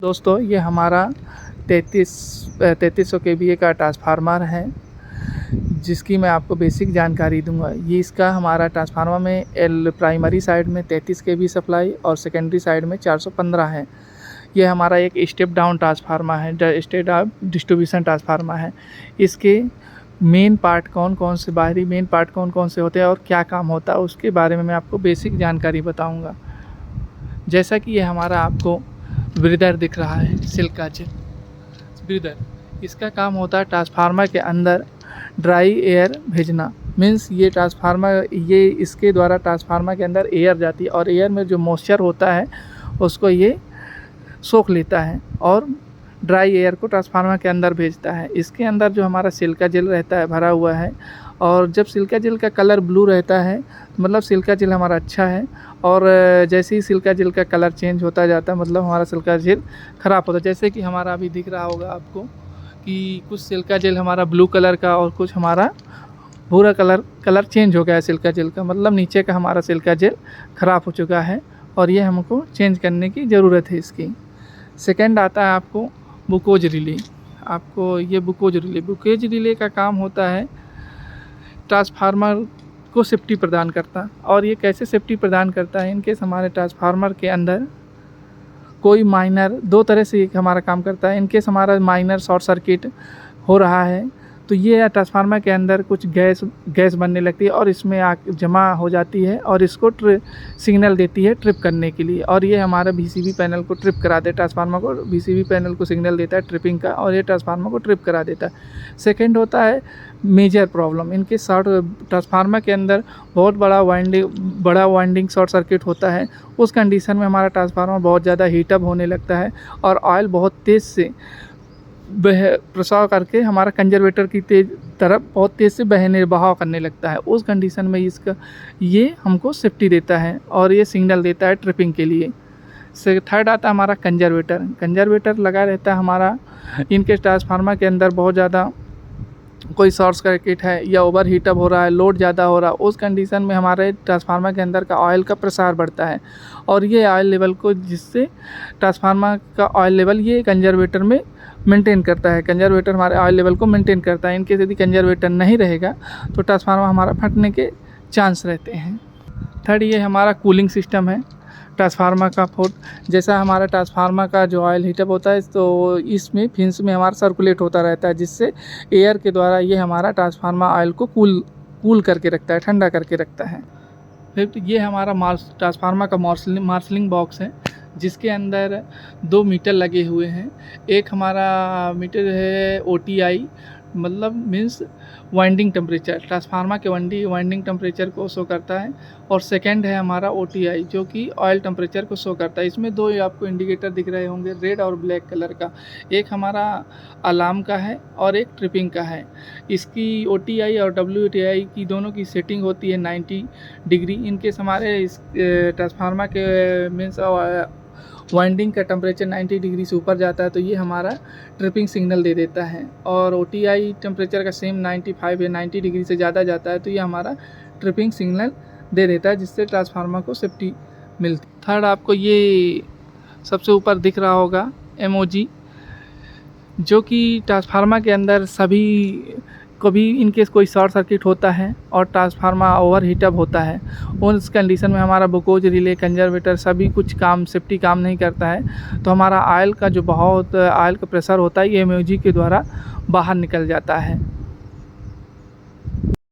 दोस्तों ये हमारा 3300 केवीए का ट्रांसफार्मर है, जिसकी मैं आपको बेसिक जानकारी दूंगा। ये इसका हमारा ट्रांसफार्मर में प्राइमरी साइड में 33 केवी सप्लाई और सेकेंडरी साइड में 415 है। ये हमारा एक स्टेप डाउन ट्रांसफार्मर है, स्टेप डाउन डिस्ट्रीब्यूशन ट्रांसफार्मर है। इसके मेन पार्ट कौन कौन से, बाहरी मेन पार्ट कौन कौन से होते हैं और क्या काम होता है, उसके बारे में मैं आपको बेसिक जानकारी बताऊँगा। जैसा कि ये हमारा आपको ब्रीदर दिख रहा है, सिलिका जेल ब्रीदर, इसका काम होता है ट्रांसफार्मर के अंदर ड्राई एयर भेजना। मीन्स ये ट्रांसफार्मर, ये इसके द्वारा ट्रांसफार्मर के अंदर एयर जाती है और एयर में जो मॉइस्चर होता है उसको ये सोख लेता है और ड्राई एयर को ट्रांसफार्मर के अंदर भेजता है। इसके अंदर जो हमारा सिलिका जेल रहता है भरा हुआ है, और जब सिलिका जेल का कलर ब्लू रहता है मतलब सिलिका जेल हमारा अच्छा है, और जैसे ही सिलिका जेल का कलर चेंज होता जाता है मतलब हमारा सिलिका जेल ख़राब होता है। जैसे कि हमारा अभी दिख रहा होगा आपको कि कुछ सिलिका जेल हमारा ब्लू कलर का और कुछ हमारा भूरा कलर चेंज हो गया है सिलिका जेल का, मतलब नीचे का हमारा सिलिका जेल ख़राब हो चुका है और ये हमको चेंज करने की ज़रूरत है इसकी। सेकेंड आता है आपको बुकोज रिले। आपको ये बुकोज रिले का काम होता है ट्रांसफार्मर को सेफ्टी प्रदान करता। और ये कैसे सेफ्टी प्रदान करता है, इनकेस हमारे ट्रांसफार्मर के अंदर कोई माइनर, दो तरह से हमारा काम करता है। इनकेस हमारा माइनर शॉर्ट सर्किट हो रहा है तो ये ट्रांसफार्मर के अंदर कुछ गैस बनने लगती है और इसमें जमा हो जाती है और इसको सिग्नल देती है ट्रिप करने के लिए, और ये हमारे VCB पैनल को ट्रिप करा देता है। ट्रांसफार्मर को VCB पैनल को सिग्नल देता है ट्रिपिंग का और ये ट्रांसफार्मर को ट्रिप करा देता है। सेकेंड होता है मेजर प्रॉब्लम, इनके शॉर्ट ट्रांसफार्मर के अंदर बहुत बड़ा वाइंडिंग शॉर्ट सर्किट होता है। उस कंडीशन में हमारा ट्रांसफार्मर बहुत ज़्यादा हीटअप होने लगता है और ऑयल बहुत तेज़ से प्रसाव करके हमारा कंजर्वेटर की तरफ बहुत तेज़ से बहाव करने लगता है। उस कंडीशन में ये हमको सेफ्टी देता है और ये सिग्नल देता है ट्रिपिंग के लिए। थर्ड आता है हमारा कंजर्वेटर लगा रहता है हमारा। इनके ट्रांसफार्मर के अंदर बहुत ज़्यादा कोई शॉर्ट सर्किट है या ओवर हीटअप हो रहा है, लोड ज़्यादा हो रहा है, उस कंडीशन में हमारे ट्रांसफार्मर के अंदर का ऑयल का प्रसार बढ़ता है और ये ऑयल लेवल को, जिससे ट्रांसफार्मर का ऑयल लेवल ये कंजर्वेटर में मेंटेन करता है। कंजर्वेटर हमारे ऑयल लेवल को मेंटेन करता है। इनकेस यदि कंजर्वेटर नहीं रहेगा तो ट्रांसफार्मर हमारा फटने के चांस रहते हैं। थर्ड, ये हमारा कूलिंग सिस्टम है ट्रांसफार्मर का। फोर्थ, जैसा हमारा ट्रांसफार्मर का जो ऑयल हीटअप होता है तो इसमें फिन्स में हमारा सर्कुलेट होता रहता है, जिससे एयर के द्वारा ये हमारा ट्रांसफार्मर ऑयल को कूल करके रखता है, ठंडा करके रखता है। फिर ये हमारा ट्रांसफार्मर का मार्शलिंग बॉक्स है, जिसके अंदर 2 मीटर लगे हुए हैं। एक हमारा मीटर है OTI, मतलब मीन्स वाइंडिंग टेम्परेचर, ट्रांसफार्मर के वाइंडिंग टेम्परेचर को शो करता है, और सेकंड है हमारा OTI जो कि ऑयल टेम्परेचर को शो करता है। इसमें 2 आपको इंडिकेटर दिख रहे होंगे, रेड और ब्लैक कलर का। एक हमारा अलार्म का है और एक ट्रिपिंग का है। इसकी OTI और WTI की दोनों की सेटिंग होती है 90 डिग्री। इनकेस हमारे इस ट्रांसफार्मर के मीन्स वाइंडिंग का टेम्परेचर 90 डिग्री से ऊपर जाता है तो ये हमारा ट्रिपिंग सिग्नल दे देता है, और OTI टेम्परेचर का सेम 95 या 90 डिग्री से ज़्यादा जाता है तो ये हमारा ट्रिपिंग सिग्नल दे देता है, जिससे ट्रांसफार्मर को सेफ्टी मिलती है। थर्ड, आपको ये सबसे ऊपर दिख रहा होगा MOG, जो कि ट्रांसफार्मर के अंदर सभी कभी इनकेस कोई शॉर्ट सर्किट होता है और ट्रांसफार्मर ओवर हीटअप होता है, उस कंडीशन में हमारा बुकोज रिले, कंजर्वेटर सभी कुछ सेफ्टी काम नहीं करता है, तो हमारा ऑयल का जो बहाव, ऑयल का प्रेशर होता है ये MOG के द्वारा बाहर निकल जाता है।